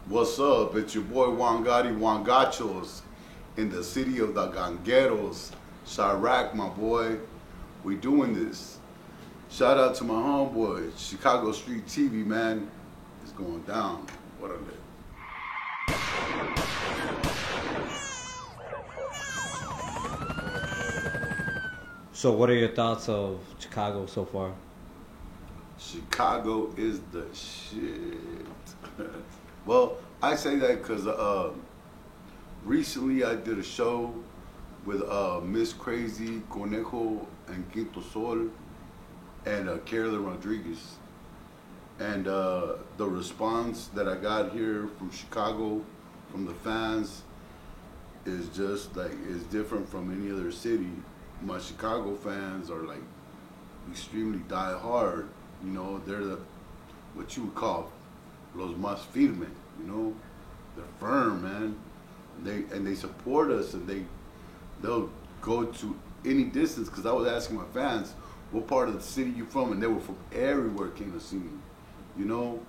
What's up? It's your boy Juan Gotti, Juan Gachos, in the city of the Gangueros, Chirac, my boy. We doing this. Shout out to my homeboy, Chicago Street TV, man. It's going down. What a lit. So what are your thoughts of Chicago so far? Chicago is the shit. Well, I say that because recently I did a show with Miss Crazy, Conejo, and Quinto Sol, and Carolyn Rodriguez. And the response that I got here from Chicago, from the fans, is just like, is different from any other city. My Chicago fans are like extremely die hard. You know, they're the, what you would call los más firme, you know? They're firm, man. They support us, and they'll go to any distance, because I was asking my fans, what part of the city you from? And they were from everywhere, came to see me, you know?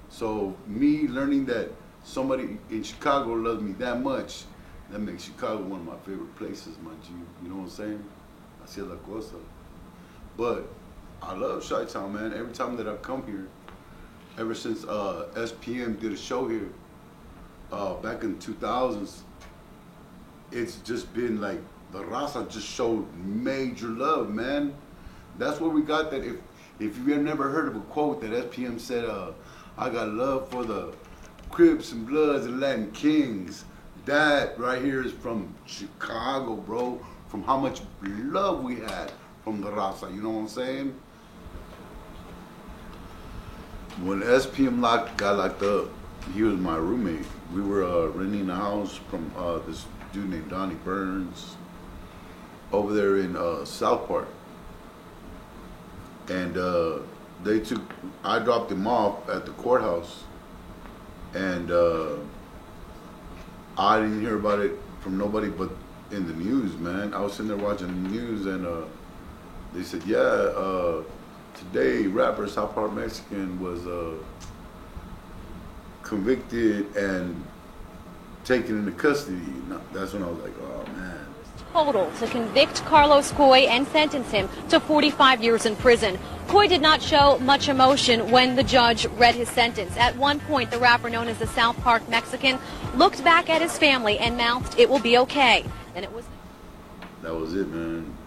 So me learning that somebody in Chicago loves me that much, that makes Chicago one of my favorite places, my G. You know what I'm saying? Así es la cosa. But I love Chi-Town, man. Every time that I've come here, ever since SPM did a show here back in the 2000s, it's just been like, the Raza just showed major love, man. That's where we got that. If you've never heard of a quote that SPM said, I got love for the Crips and Bloods and Latin Kings, that right here is from Chicago, bro. From how much love we had from the Raza, you know what I'm saying? When SPM got locked up, he was my roommate. We were renting a house from this dude named Donnie Burns over there in South Park. And I dropped him off at the courthouse, and I didn't hear about it from nobody but in the news, man. I was sitting there watching the news, and they said, yeah, today rapper South Park Mexican was convicted and taken into custody. That's when I was like, oh man. Total to convict Carlos Coy and sentence him to 45 years in prison. Coy did not show much emotion when the judge read his sentence. At one point, the rapper known as the South Park Mexican looked back at his family and mouthed, "It will be okay." Then it was. That was it, man.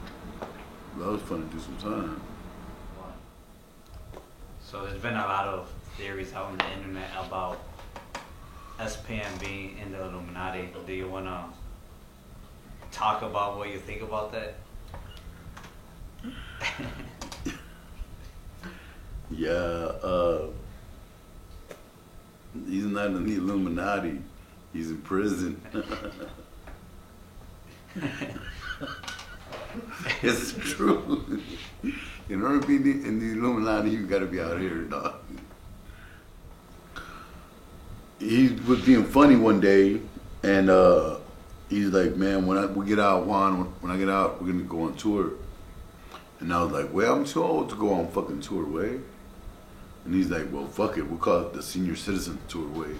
That was fun to do some time. So there's been a lot of theories out on the internet about SPM being in the Illuminati. Do you want to talk about what you think about that? Yeah, he's not in the Illuminati. He's in prison. It's true. In order to be in the Illuminati, you gotta be out here, dog. He was being funny one day, and he's like, man, when we get out, Juan, when I get out, we're gonna go on tour. And I was like, well, I'm too old to go on fucking tour, way. And he's like, well, fuck it, we'll call it the Senior Citizen Tour, way.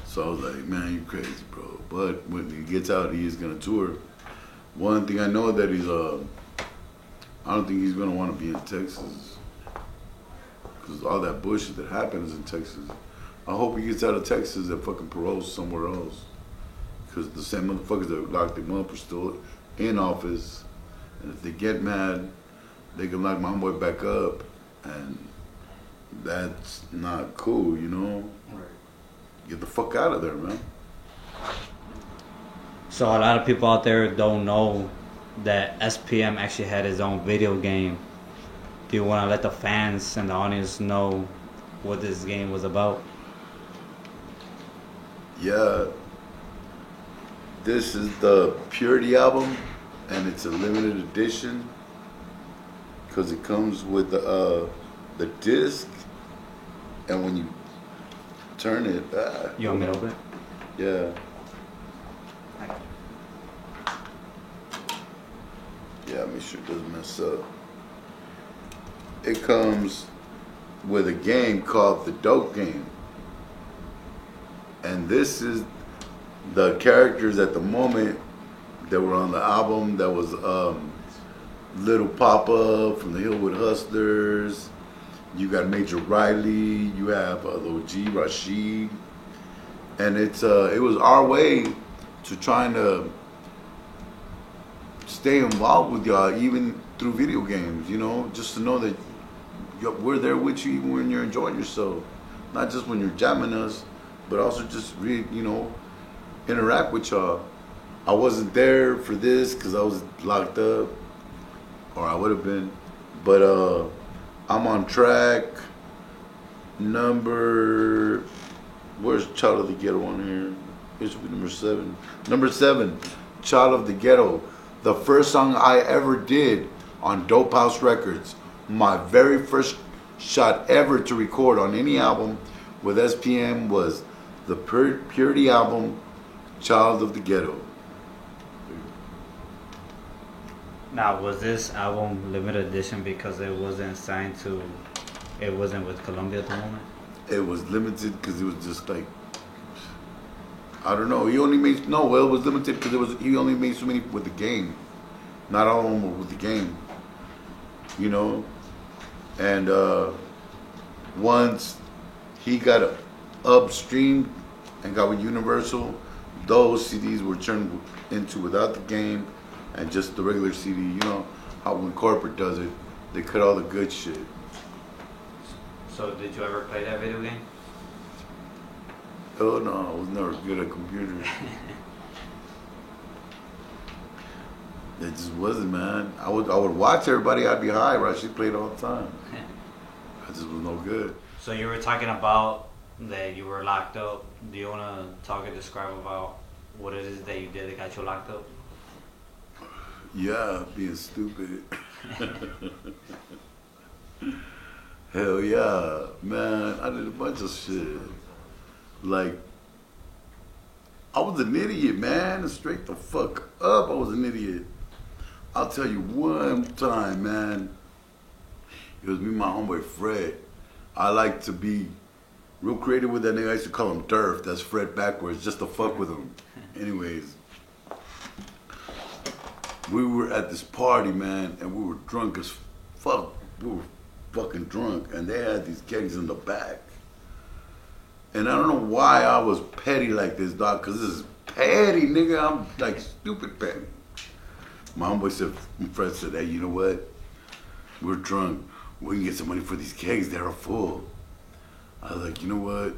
So I was like, man, you crazy, bro. But when he gets out, he is gonna tour. One thing I know that he's, I don't think he's gonna want to be in Texas, because all that bullshit that happens in Texas. I hope he gets out of Texas and fucking paroles somewhere else, because the same motherfuckers that locked him up are still in office, and if they get mad, they can lock my homeboy back up, and that's not cool, you know? Right. Get the fuck out of there, man. So a lot of people out there don't know that SPM actually had his own video game. Do you want to let the fans and the audience know what this game was about? Yeah. This is the Purity album, and it's a limited edition because it comes with the disc, and when you turn it, you want me to open it? Yeah. Yeah, make sure it doesn't mess up. It comes with a game called the Dope Game. And this is the characters at the moment that were on the album. That was Little Papa from the Hillwood Hustlers. You got Major Riley. You have Lil G, Rashid. And it was our way to trying to stay involved with y'all, even through video games, you know, just to know that we're there with you even when you're enjoying yourself. Not just when you're jamming us, but also just, interact with y'all. I wasn't there for this because I was locked up, or I would have been, but I'm on track number... Where's Child of the Ghetto on here? It should be number 7. Number 7, Child of the Ghetto. The first song I ever did on Dope House Records. My very first shot ever to record on any album with SPM was the Purity album, Child of the Ghetto. Now, was this album limited edition because it wasn't signed to, it wasn't with Columbia at the moment? It was limited because it was just like, I don't know. He only made, no, well, it was limited because he only made so many with the game. Not all of them were with the game. You know? And once he got upstream and got with Universal, those CDs were turned into without the game and just the regular CD. You know how when corporate does it, they cut all the good shit. So did you ever play that video game? Oh no, I was never good at computers. It just wasn't, man. I would watch everybody. I'd be high, right? She played all the time. I just was no good. So you were talking about that you were locked up. Do you want to talk or describe about what it is that you did that got you locked up? Yeah, being stupid. Hell yeah, man. I did a bunch of shit. Like, I was an idiot, man. Straight the fuck up, I was an idiot. I'll tell you one time, man. It was me and my homeboy Fred. I like to be real creative with that nigga. I used to call him Durf. That's Fred backwards, just to fuck with him. Anyways, we were at this party, man, and we were drunk as fuck. We were fucking drunk, and they had these kegs in the back. And I don't know why I was petty like this, dog, because this is petty, nigga. I'm like stupid petty. My homeboy said, Fred said, hey, you know what? We're drunk. We can get some money for these kegs. They're full. I was like, you know what?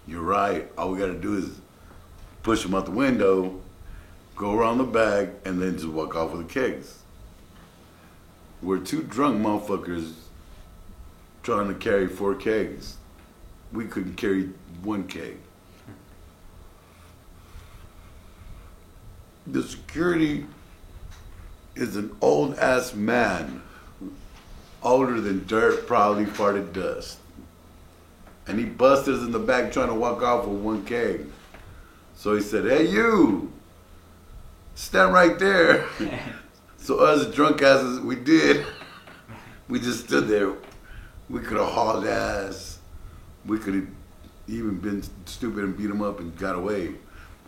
You're right. All we got to do is push them out the window, go around the back, and then just walk off with the kegs. We're two drunk motherfuckers trying to carry 4 kegs. We couldn't carry 1 keg. The security is an old ass man, older than dirt, probably farted dust. And he busted us in the back trying to walk off with 1 keg. So he said, hey you, stand right there. So us drunk asses, we did. We just stood there. We could have hauled ass. We could have even been stupid and beat him up and got away.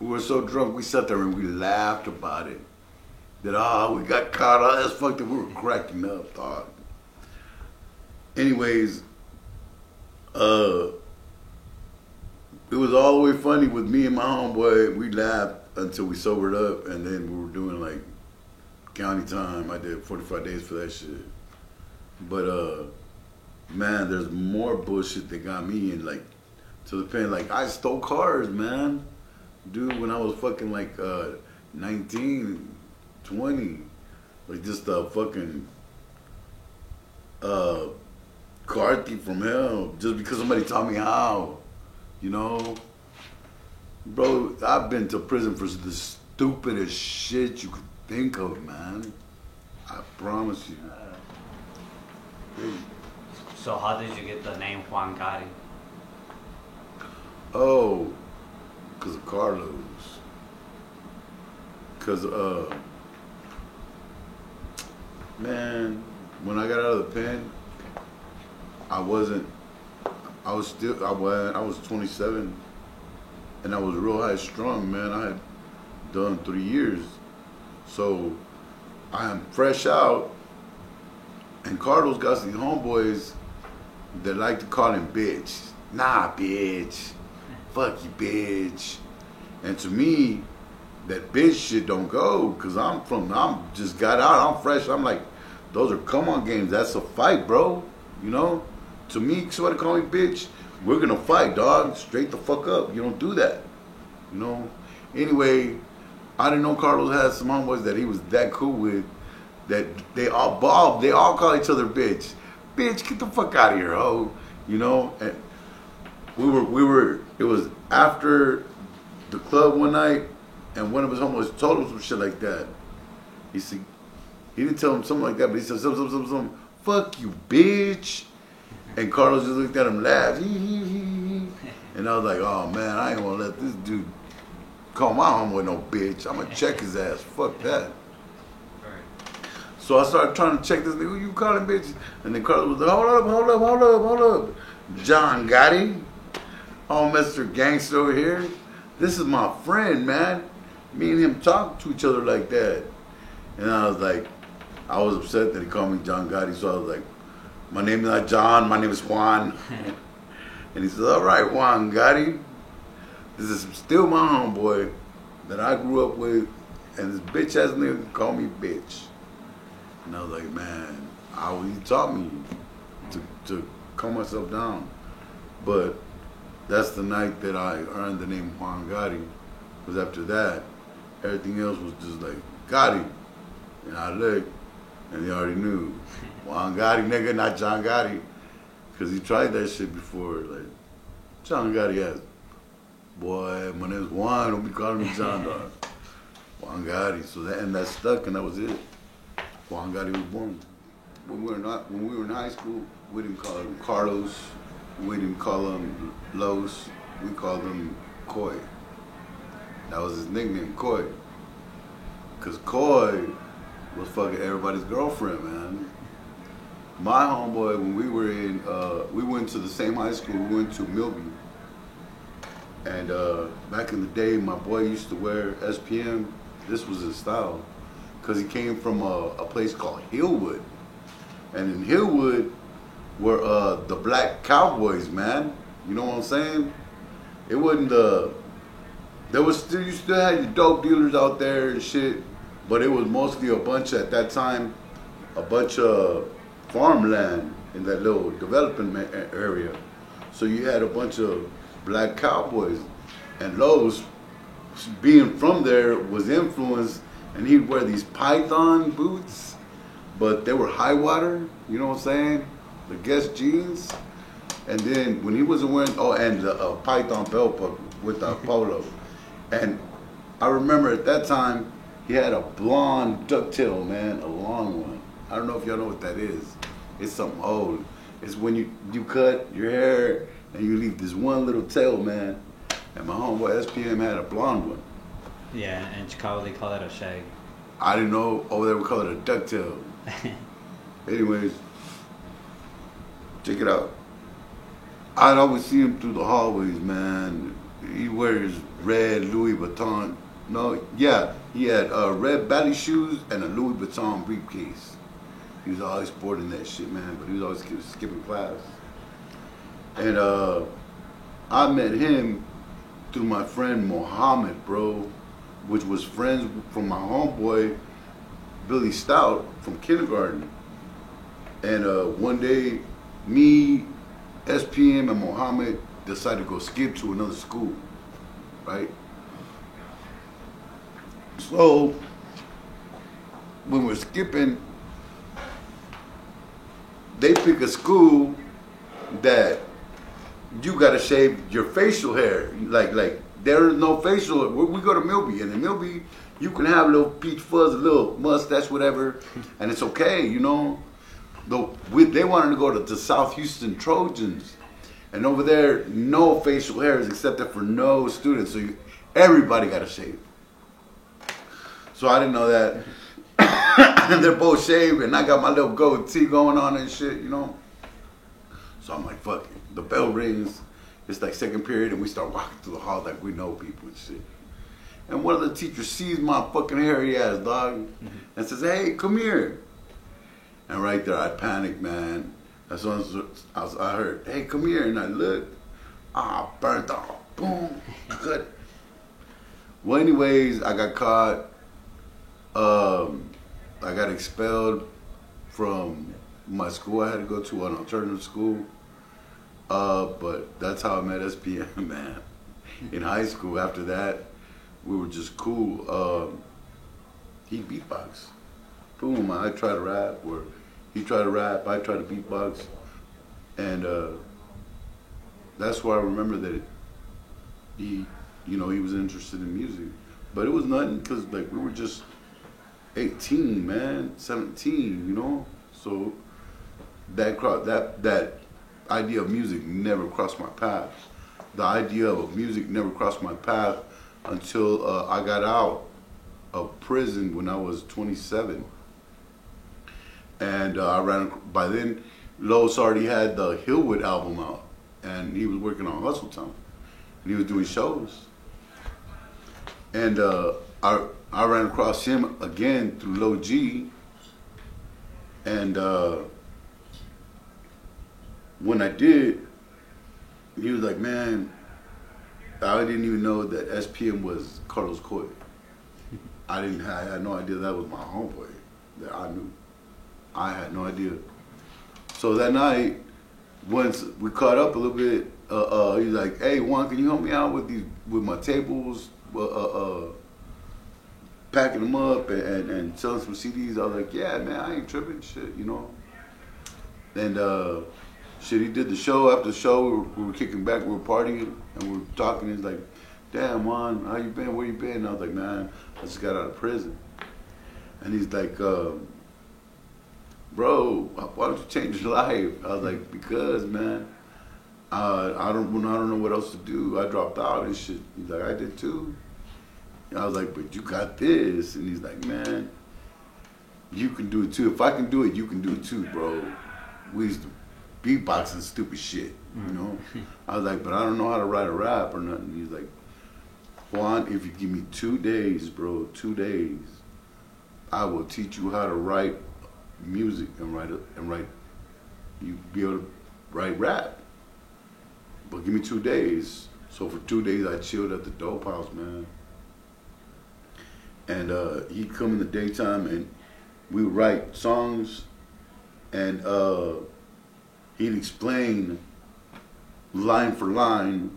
We were so drunk, we sat there and we laughed about it. That, we got caught, that's fucked up. We were cracking up, dog. Anyways, it was all the way funny with me and my homeboy. We laughed until we sobered up, and then we were doing like county time. I did 45 days for that shit. But, man, there's more bullshit that got me in, like, to the point, like, I stole cars, man. Dude, when I was fucking, like, 19, 20. Like, just a fucking, car thief from hell. Just because somebody taught me how. You know? Bro, I've been to prison for the stupidest shit you could think of, man. I promise you. So how did you get the name Juan Gotti? Oh, because of Carlos. Because, man, when I got out of the pen, I was 27. and I was real high strung, man. I had done 3 years. So I am fresh out, and Carlos got these homeboys that like to call him bitch. Nah, bitch. Fuck you, bitch. And to me, that bitch shit don't go, because I'm just got out, I'm fresh. I'm like, those are come on games. That's a fight, bro. You know? To me, somebody call me bitch, we're gonna fight, dog. Straight the fuck up. You don't do that. You know? Anyway, I didn't know Carlos had some homeboys that he was that cool with, that they all call each other bitch. Bitch, get the fuck out of here, ho. You know? And it was after the club one night, and one of his homeboys told him some shit like that. He said, he didn't tell him something like that, but he said something, fuck you, bitch. And Carlos just looked at him, laughed, and I was like, oh man, I ain't gonna let this dude call my homeboy no bitch. I'm gonna check his ass. Fuck that. So I started trying to check this nigga. Who you calling bitch? And then Carlos was like, hold up. John Gotti. Oh, Mr. Gangster over here. This is my friend, man. Me and him talk to each other like that. And I was like, I was upset that he called me John Gotti. So I was like, my name is not John, my name is Juan. And he says, all right, Juan Gotti. This is still my homeboy that I grew up with. And this bitch ass nigga called me bitch. And I was like, man, he taught me to calm myself down. But that's the night that I earned the name Juan Gotti. Because after that, everything else was just like, Gotti. And I looked, and he already knew. Juan Gotti, nigga, not John Gotti. Because he tried that shit before. Like, John Gotti asked, boy, my name's Juan, don't be calling me John, dog. Juan Gotti. So that stuck, and that was it. Juan Gotti was born. When we were in high school, we didn't call him Carlos. We didn't call him Los. We called him Coy. That was his nickname, Coy. Because Coy was fucking everybody's girlfriend, man. My homeboy, when we went to the same high school, we went to Milby. And back in the day, my boy used to wear SPM. This was his style. Because he came from a place called Hillwood. And in Hillwood were the black cowboys, man. You know what I'm saying? It wasn't you still had your dope dealers out there and shit, but it was mostly at that time, a bunch of farmland in that little development area. So you had a bunch of black cowboys. And Lowe's, being from there, was influenced, and he'd wear these python boots, but they were high water, you know what I'm saying? The Guess jeans. And then when he wasn't wearing, and a python belt with a polo. And I remember at that time, he had a blonde ducktail, man, a long one. I don't know if y'all know what that is. It's something old. It's when you cut your hair and you leave this one little tail, man. And my homeboy SPM had a blonde one. Yeah, in Chicago they call it a shag. I didn't know over there we call it a ducktail. Anyways, check it out. I'd always see him through the hallways, man. He wears red Louis Vuitton. He had red ballet shoes and a Louis Vuitton briefcase. He was always sporting that shit, man, but he was always skipping class. And I met him through my friend Mohammed, bro, which was friends from my homeboy, Billy Stout, from kindergarten. And one day, me, SPM, and Mohammed decided to go skip to another school, right? So, when we're skipping, they pick a school that you gotta shave your facial hair. Like there is no facial. We go to Milby, and in Milby, you can have a little peach fuzz, a little mustache, whatever, and it's okay, you know. They wanted to go to the South Houston Trojans, and over there, no facial hairs except for no students. So everybody got to shave. So I didn't know that. And they're both shaved, and I got my little goatee going on and shit, you know. So I'm like, fuck it. The bell rings, it's like second period, and we start walking through the hall like we know people and shit. And one of the teachers sees my fucking hairy ass, dog, and says, "Hey, come here." And right there, I panicked, man. As soon as I heard, "Hey, come here," and I looked, burnt off, boom, cut. Well, anyways, I got caught. I got expelled from my school. I had to go to an alternative school. But that's how I met SPM, man. In high school, after that, we were just cool. He beatbox. Boom, I tried to rap, or he tried to rap, I tried to beatbox. And that's why I remember that he was interested in music. But it was nothing, because like we were just 18, man, 17, you know? So that idea of music never crossed my path. The idea of music never crossed my path until I got out of prison when I was 27. And by then, Los already had the Hillwood album out, and he was working on Hustle Town, and he was doing shows. And I ran across him again through Low G, and when I did, he was like, "Man, I didn't even know that SPM was Carlos Coy. I had no idea that was my homeboy that I knew. I had no idea." So that night, once we caught up a little bit, he's like, "Hey, Juan, can you help me out with my tables, packing them up and selling some CDs?" I was like, "Yeah, man, I ain't tripping, shit, you know." And shit, he did the show. After the show, we were kicking back, we were partying, and we were talking. He's like, "Damn, Juan, how you been? Where you been?" And I was like, "Man, I just got out of prison." And he's like, "Bro, why don't you change your life?" I was like, "Because, man, I don't know what else to do. I dropped out and shit." He's like, "I did too." And I was like, "But you got this." And he's like, "Man, you can do it too. If I can do it, you can do it too, bro." We used to beatbox and stupid shit, you know? I was like, "But I don't know how to write a rap or nothing." He's like, "Juan, if you give me 2 days, bro, 2 days, I will teach you how to write music and write. You be able to write rap. But give me 2 days." So for 2 days, I chilled at the dope house, man. And he'd come in the daytime, and we would write songs, and he'd explain line for line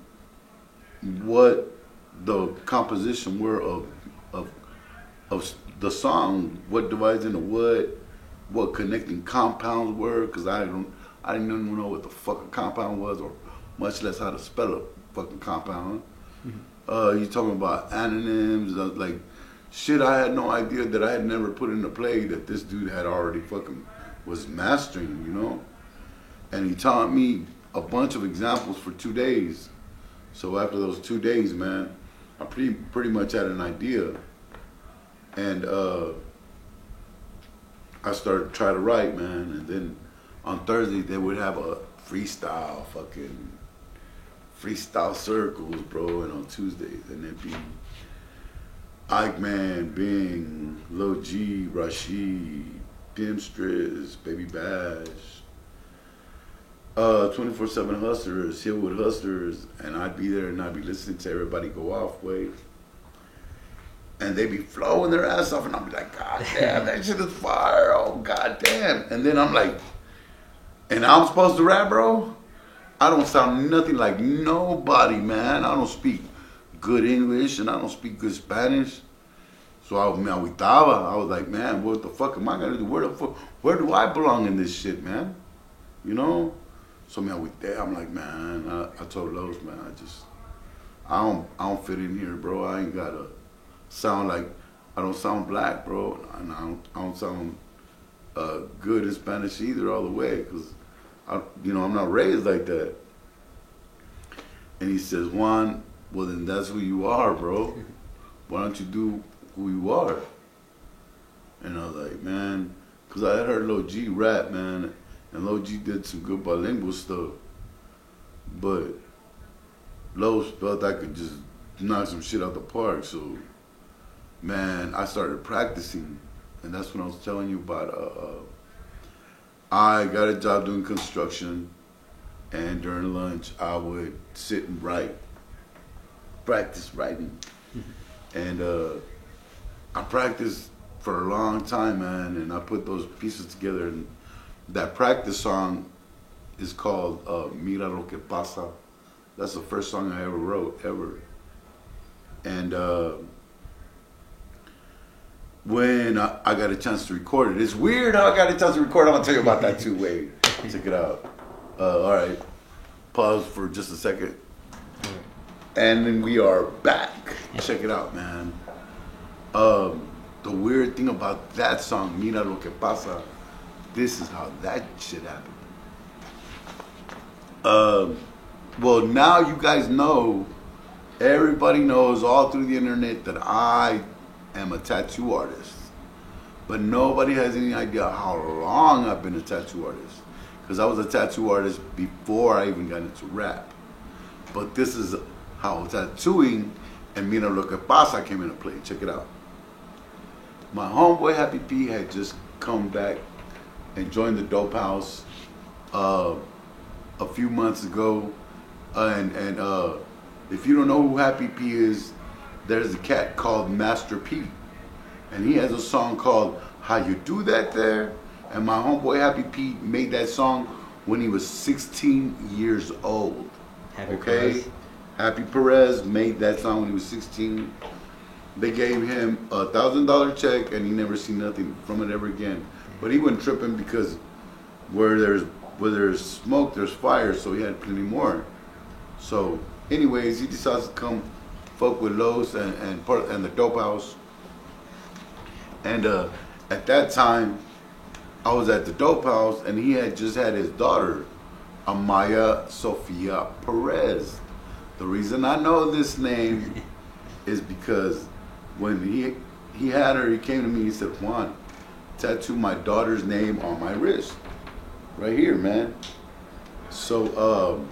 what the composition were of the song, what divides into what connecting compounds were, because I didn't even know what the fuck a compound was, or much less how to spell a fucking compound. He's talking about anonyms, like shit I had no idea, that I had never put into play, that this dude had already fucking was mastering, you know? And he taught me a bunch of examples for 2 days. So after those 2 days, man, I pretty much had an idea. And I started to try to write, man. And then on Thursday, they would have a freestyle circles, bro. And on Tuesdays, and it'd be Ike Man, Bing, Lil G, Rashid, Dimstris, Baby Bash, 24/7 Hustlers, Hillwood Hustlers, and I'd be there and I'd be listening to everybody go off wave. And they'd be flowing their ass off, and I'd be like, "God damn, that shit is fire, oh god damn." And then I'm like, and I'm supposed to rap, bro? I don't sound nothing like nobody, man. I don't speak good English, and I don't speak good Spanish. So I was like, "Man, what the fuck am I gonna do? Where do I belong in this shit, man?" You know? So I'm like, "Man," I told Los, "Man, I don't fit in here, bro. I ain't gotta sound like, I don't sound black, bro, and I don't sound good in Spanish either all the way, because I'm not raised like that." And he says, "Juan, well then that's who you are, bro. Why don't you do who you are?" And I was like, "Man," because I had heard Lil G rap, man, and Lil G did some good bilingual stuff, but Los felt I could just knock some shit out the park. So, man, I started practicing, and that's when I was telling you about. I got a job doing construction, and during lunch I would sit and write, practice writing, and I practiced for a long time, man. And I put those pieces together, and that practice song is called "Mira Lo Que Pasa." That's the first song I ever wrote, ever. And when I got a chance to record it, it's weird how I got a chance to record it. I'm gonna tell you about that too. Wait, check it out. All right, pause for just a second, and then we are back. Check it out, man. The weird thing about that song, "Mira Lo Que Pasa," this is how that shit happened. Well, now you guys know, everybody knows all through the internet that I am a tattoo artist. But nobody has any idea how long I've been a tattoo artist. Because I was a tattoo artist before I even got into rap. But this is how tattooing and Mira Lo Que Pasa came into play. Check it out. My homeboy Happy P had just come back and joined the Dope House a few months ago. And if you don't know who Happy P is, there's a cat called Master P. And he has a song called How You Do That There. And my homeboy Happy P made that song when he was 16 years old. Happy Okay? Perez. Happy Perez made that song when he was 16. They gave him a $1,000 check and he never seen nothing from it ever again. But he wasn't tripping because where there's smoke, there's fire, so he had plenty more. So, anyways, he decides to come fuck with Los and the Dope House. And at that time, I was at the Dope House, and he had just had his daughter, Amaya Sofia Perez. The reason I know this name is because when he had her, he came to me, he said, "Juan, tattoo my daughter's name on my wrist. Right here, man." So,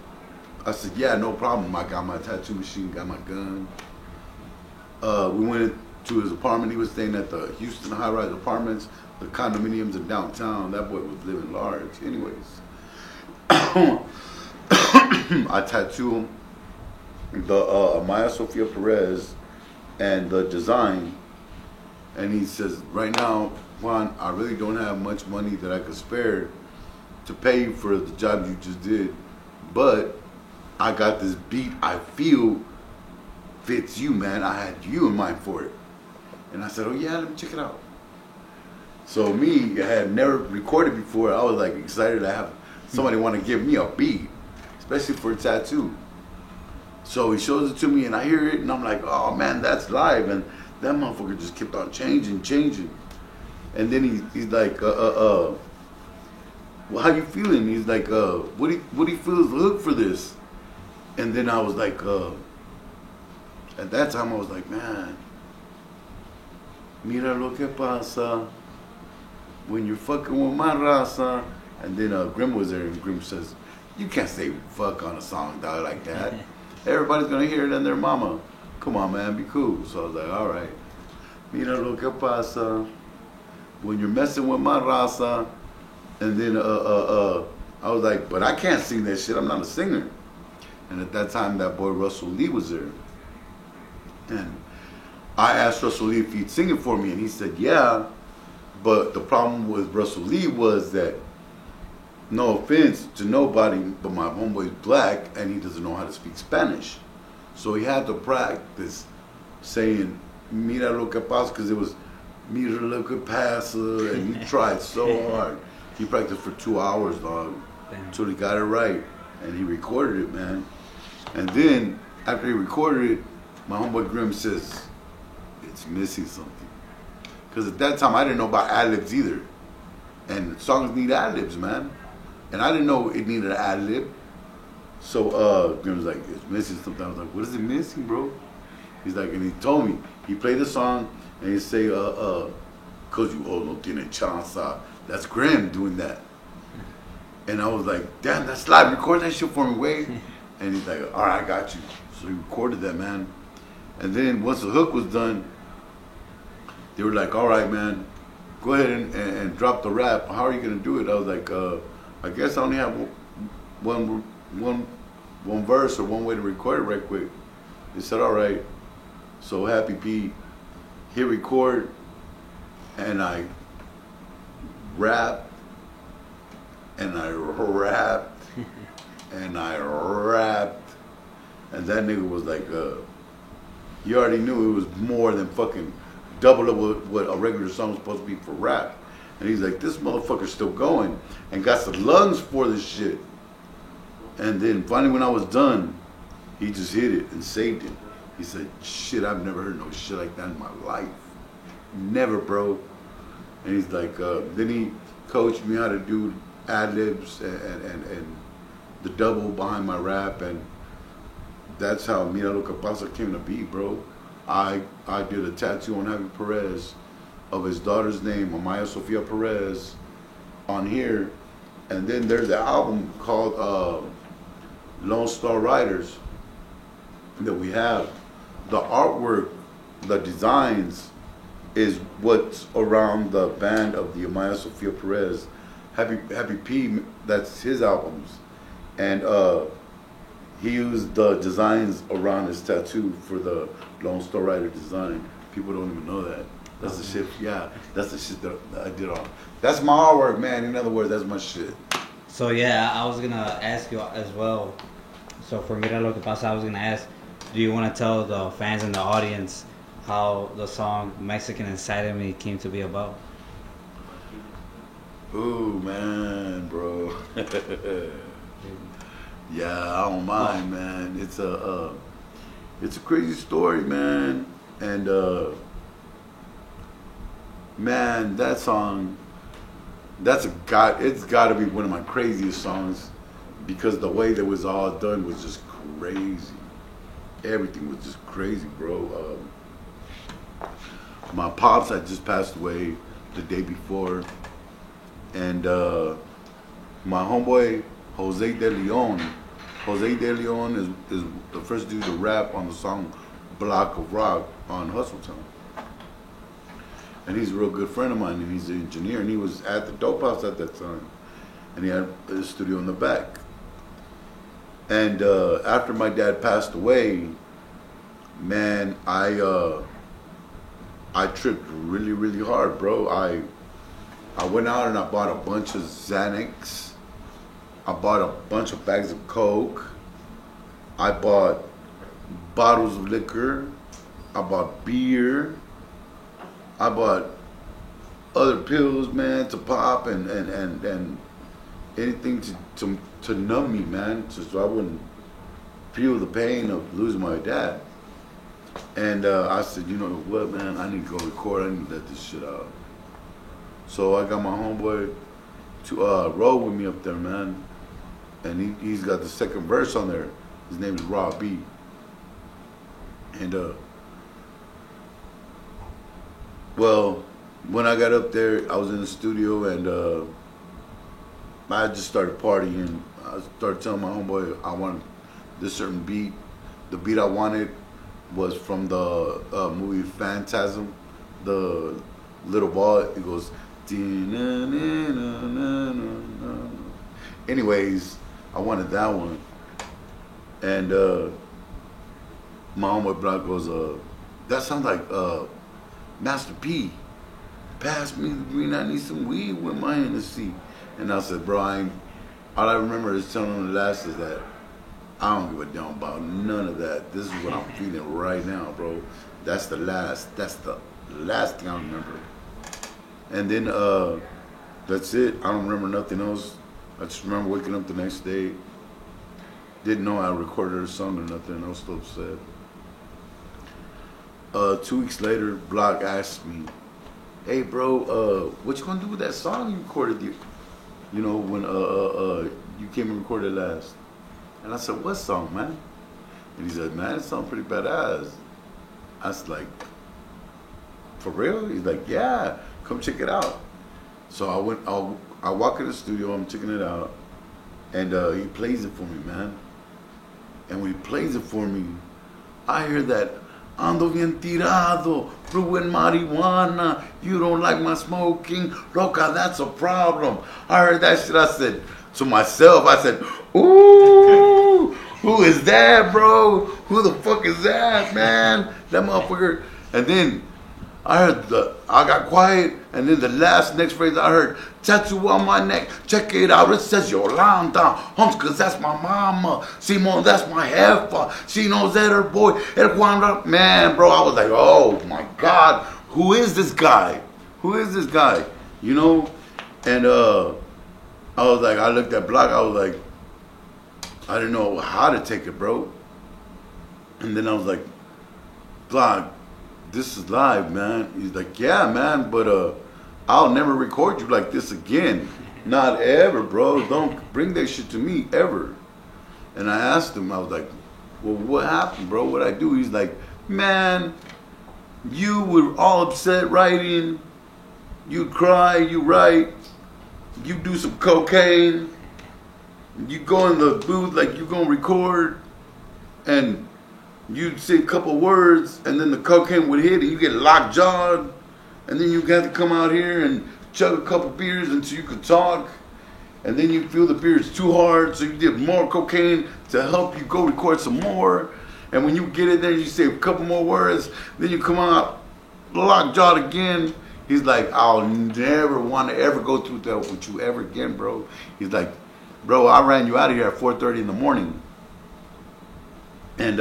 I said, "Yeah, no problem." I got my tattoo machine, got my gun. We went to his apartment. He was staying at the Houston high-rise apartments, the condominiums in downtown. That boy was living large. Anyways, I tattooed him, the Amaya Sofia Perez and the design. And he says, "Right now, Juan, I really don't have much money that I could spare to pay you for the job you just did, but I got this beat I feel fits you, man. I had you in mind for it." And I said, "Oh yeah, let me check it out." So me, I had never recorded before. I was like excited to have somebody want to give me a beat, especially for a tattoo. So he shows it to me and I hear it and I'm like, "Oh man, that's live." And that motherfucker just kept on changing. And then he's like, "Well, how you feeling?" He's like, what do you feel is the hook for this?" And then I was like, at that time I was like, "Man, mira lo que pasa when you're fucking with my raza." And then Grim was there and Grim says, "You can't say fuck on a song, dog, like that. Everybody's gonna hear it and their mama. Come on, man, be cool." So I was like, "All right. Mira lo que pasa when you're messing with my raza." And then I was like, "But I can't sing that shit. I'm not a singer." And at that time, that boy Russell Lee was there. And I asked Russell Lee if he'd sing it for me, and he said, "Yeah." But the problem with Russell Lee was that, no offense to nobody, but my homeboy's black, and he doesn't know how to speak Spanish. So he had to practice saying, "Mira lo que pasa," because it was, "Mira lo que pasa," and he tried so hard. He practiced for 2 hours, dog, until he got it right. And he recorded it, man. And then, after he recorded it, my homeboy Grim says, "It's missing something." Because at that time, I didn't know about ad-libs either. And songs need ad-libs, man. And I didn't know it needed an ad-lib. So Grim was like, "It's missing something." I was like, "What is it missing, bro?" He's like, and he told me. He played the song, and he say, "Cause you all no tiene chance." That's Grim doing that. And I was like, "Damn, that's live. Record that shit for me, Wade." And he's like, "All right, I got you." So he recorded that, man. And then once the hook was done, they were like, all right, man, go ahead and drop the rap. How are you going to do it? I was like, I guess I only have one verse or one way to record it right quick. They said, all right. So Happy P hit record, and I rapped, and I rapped, and I rapped, and that nigga was like, you already knew it was more than fucking double of what a regular song was supposed to be for rap. And he's like, this motherfucker's still going, and got some lungs for this shit. And then finally when I was done, he just hit it and saved it. He said, shit, I've never heard no shit like that in my life. Never, bro. And he's like, then he coached me how to do ad-libs and the double behind my rap, and that's how Mira Lo Que Pasa came to be, bro. I did a tattoo on Javi Perez of his daughter's name, Amaya Sofia Perez, on here. And then there's an album called Lone Star Riders that we have. The artwork, the designs, is what's around the band of the Amaya Sofia Perez. Happy P, that's his albums. And he used the designs around his tattoo for the Lone Star Rider design. People don't even know that. That's the shit, yeah, that's the shit that I did on. That's my artwork, man. In other words, that's my shit. So yeah, I was gonna ask you as well. So for Mira Lo Que Pasa, I was gonna ask, do you want to tell the fans and the audience how the song Mexican Inside of Me came to be about? Ooh, man, bro. Yeah, I don't mind, man. It's a crazy story, man. And man, that song, it's got to be one of my craziest songs, because the way that was all done was just crazy. Everything was just crazy, bro. My pops had just passed away the day before, and my homeboy Jose De Leon is the first dude to rap on the song Block of Rock on Hustle Town. And he's a real good friend of mine, and he's an engineer, and he was at the Dope House at that time, and he had a studio in the back. And after my dad passed away, man, I tripped really, really hard, bro. I went out and I bought a bunch of Xanax. I bought a bunch of bags of Coke. I bought bottles of liquor. I bought beer. I bought other pills, man, to pop and anything to numb me, man, so I wouldn't feel the pain of losing my dad. And I said, you know what, man, I need to go record. I need to let this shit out. So I got my homeboy to roll with me up there, man. And he's got the second verse on there. His name is Rob B. And well, when I got up there, I was in the studio, and I just started partying. I started telling my homeboy I wanted this certain beat. The beat I wanted was from the movie Phantasm, the little ball. It goes. Anyways, I wanted that one, and my homeboy Brock goes, that sounds like Master P. Pass me the green, I need some weed with my Hennessy. And I said, bro, all I remember is telling him the last is that I don't give a damn about none of that. This is what I'm feeling right now, bro. That's the last thing I remember. And then that's it. I don't remember nothing else. I just remember waking up the next day. Didn't know I recorded a song or nothing. I was so upset. 2 weeks later, Block asked me, hey bro, what you gonna do with that song you recorded? You know, when you came and recorded last. And I said, what song, man? And he said, man, it sounds pretty badass. I was like, for real? He's like, yeah, come check it out. So I walk in the studio, I'm checking it out, and he plays it for me, man. And when he plays it for me, I hear that, ando bien tirado, brewing marijuana, you don't like my smoking, loca, that's a problem. I heard that shit, I said to myself, I said, ooh, who is that, bro? Who the fuck is that, man? That motherfucker. And then I heard I got quiet, and then the next phrase I heard, tattoo on my neck, check it out, it says Yolanda, Holmes, cause that's my mama, Simon, that's my jefa, she knows that her boy, El Juan, man, bro, I was like, oh my God, who is this guy? Who is this guy? You know? And I was like, I looked at Block, I was like, I didn't know how to take it, bro. And then I was like, Block, this is live, man. He's like, yeah, man, but I'll never record you like this again. Not ever, bro. Don't bring that shit to me, ever. And I asked him, I was like, well, what happened, bro? What'd I do? He's like, man, you were all upset writing. You'd cry, you write. You do some cocaine. You go in the booth like you gonna record. And you'd say a couple words, and then the cocaine would hit, and you get lockjawed, and then you got to come out here and chug a couple beers until you could talk, and then you feel the beer is too hard, so you did more cocaine to help you go record some more, and when you get it there, you say a couple more words, then you come out lockjawed again. He's like, I'll never want to ever go through that with you ever again, bro. He's like, bro, I ran you out of here at 4:30 in the morning. And,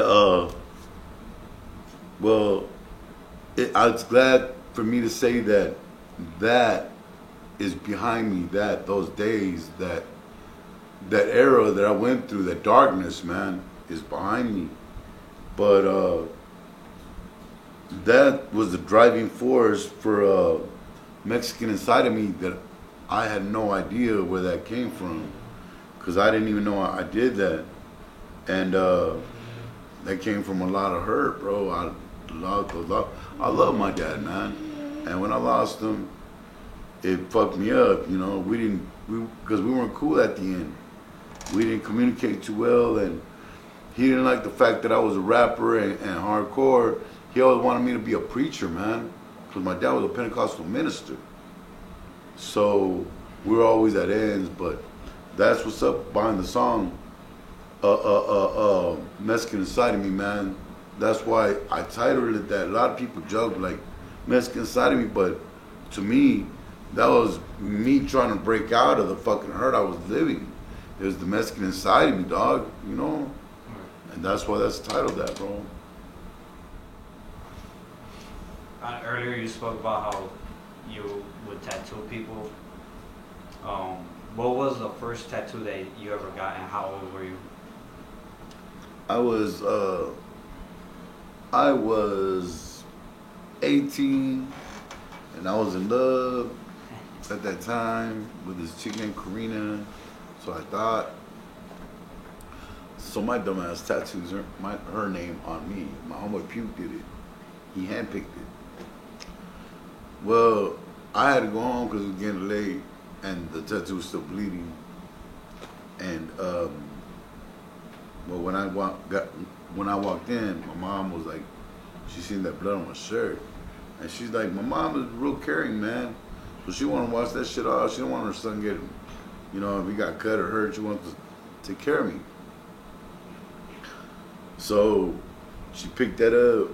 well, I was glad for me to say that that is behind me, that those days, that era that I went through, that darkness, man, is behind me. But that was the driving force for Mexican inside of me that I had no idea where that came from, because I didn't even know I did that. And that came from a lot of hurt, bro. I love my dad, man. And when I lost him, it fucked me up, you know. Because we weren't cool at the end. We didn't communicate too well, and he didn't like the fact that I was a rapper and hardcore. He always wanted me to be a preacher, man, because my dad was a Pentecostal minister. So we were always at ends, but that's what's up behind the song. Mexican inside of me, man. That's why I titled it that. A lot of people joke like Mexican inside of me, but to me, that was me trying to break out of the fucking hurt I was living. It was the Mexican inside of me, dog, you know? And that's why that's titled that, bro. Earlier you spoke about how you would tattoo people. What was the first tattoo that you ever got, and how old were you? I was 18, and I was in love at that time with this chick named Karina. So I thought, so my dumbass tattoos her name on me. My homeboy Puke did it. He handpicked it. Well, I had to go home because it was getting late, and the tattoo was still bleeding. And well, when I walked in, my mom was like, she seen that blood on my shirt, and she's like, my mom is real caring, man. So she want to wash that shit off. She don't want her son get, you know, if he got cut or hurt, she wants to take care of me. So she picked that up,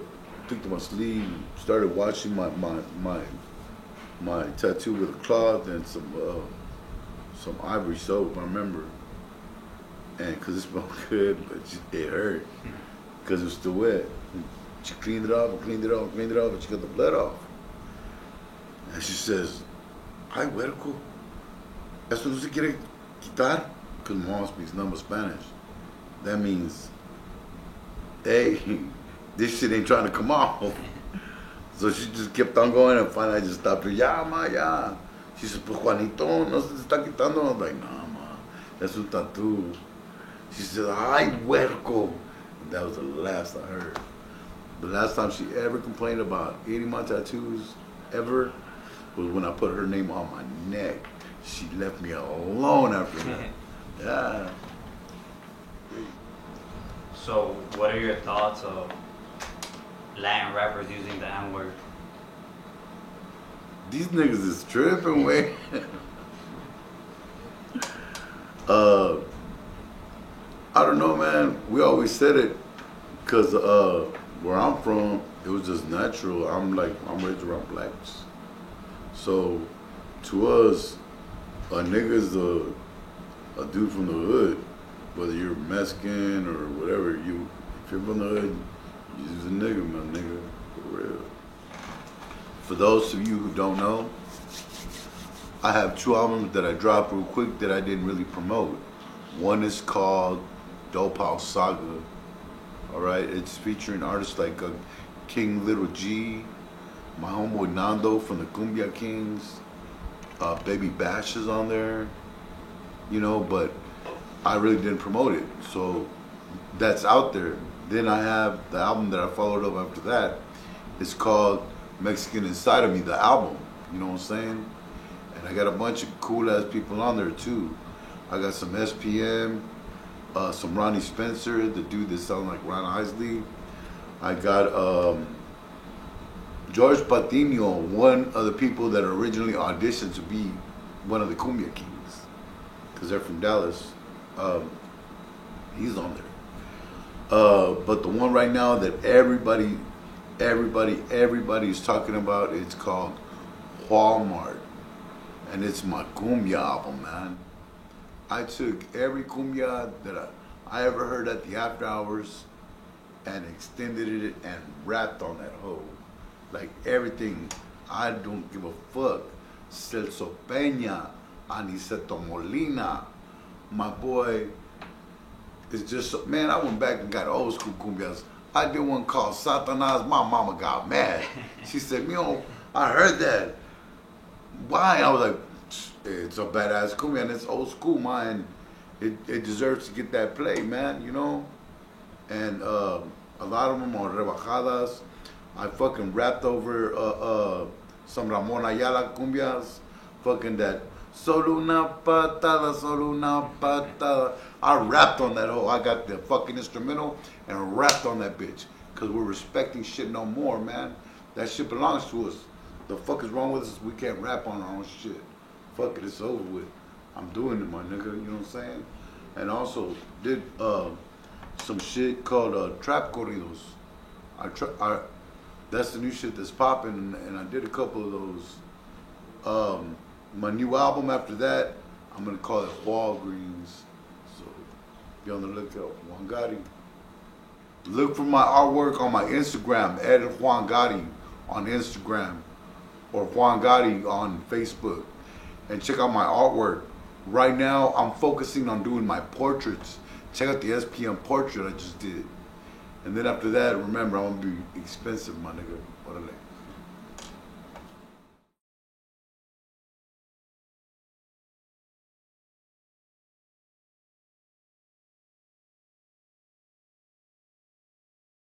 picked up my sleeve, started washing my tattoo with a cloth and some ivory soap, I remember. And because it smelled good, but it hurt because it was still wet. She cleaned it off and cleaned it off and cleaned it off, and she got the blood off. And she says, "Ay, huerco, eso no se quiere quitar," because my mom speaks number Spanish. That means, hey, this shit ain't trying to come off. So she just kept on going, and finally I just stopped her. Ya, ma, ya. She said, pues Juanito, no se está quitando. I was like, nah, ma, that's un tattoo. She said, ay, huerco. And that was the last I heard. The last time she ever complained about eating my tattoos, ever, was when I put her name on my neck. She left me alone after that. Yeah. So, what are your thoughts of Latin rappers using the N word. These niggas is tripping, way. I don't know, man. We always said it because where I'm from, it was just natural. I'm raised around blacks. So to us, a nigga's a dude from the hood. Whether you're Mexican or whatever, if you're from the hood, you're just a nigga, my nigga. For real. For those of you who don't know, I have 2 albums that I dropped real quick that I didn't really promote. One is called Dope House Saga. Alright, it's featuring artists like King Little G, my homeboy Nando from the Cumbia Kings, Baby Bash is on there, you know, but I really didn't promote it. So that's out there. Then I have the album that I followed up after that. It's called Mexican Inside of Me, the album. You know what I'm saying? And I got a bunch of cool ass people on there too. I got some SPM, some Ronnie Spencer, the dude that sounds like Ron Isley. I got George Patino, one of the people that originally auditioned to be one of the Cumbia Kings, because they're from Dallas. He's on there. But the one right now that everybody is talking about, it's called Walmart. And it's my cumbia album, man. I took every cumbia that I ever heard at the after hours and extended it and rapped on that hoe. Like everything. I don't give a fuck. Celso Peña, Aniceto Molina, my boy. It's just, man, I went back and got old school cumbias. I did one called Satanas. My mama got mad. She said, Mio, I heard that. Why? I was like, it's a badass cumbia and it's old school, man. It deserves to get that play, man, you know? And a lot of them are rebajadas. I fucking rapped over some Ramon Ayala cumbias. Fucking that, solo una patada. I rapped on that hoe. I got the fucking instrumental and rapped on that bitch. Cause we're respecting shit no more, man. That shit belongs to us. The fuck is wrong with us? We can't rap on our own shit. Fuck it, it's over with. I'm doing it, my nigga, you know what I'm saying? And also did some shit called Trap Corridos. That's the new shit that's popping, and I did a couple of those. My new album after that, I'm gonna call it Walgreens. So be on the lookout. Juan Gotti. Look for my artwork on my Instagram, Ed Juan Gotti on Instagram, or Juan Gotti on Facebook. And check out my artwork. Right now, I'm focusing on doing my portraits. Check out the SPM portrait I just did. And then after that, remember, I'm gonna be expensive, my nigga. Orale.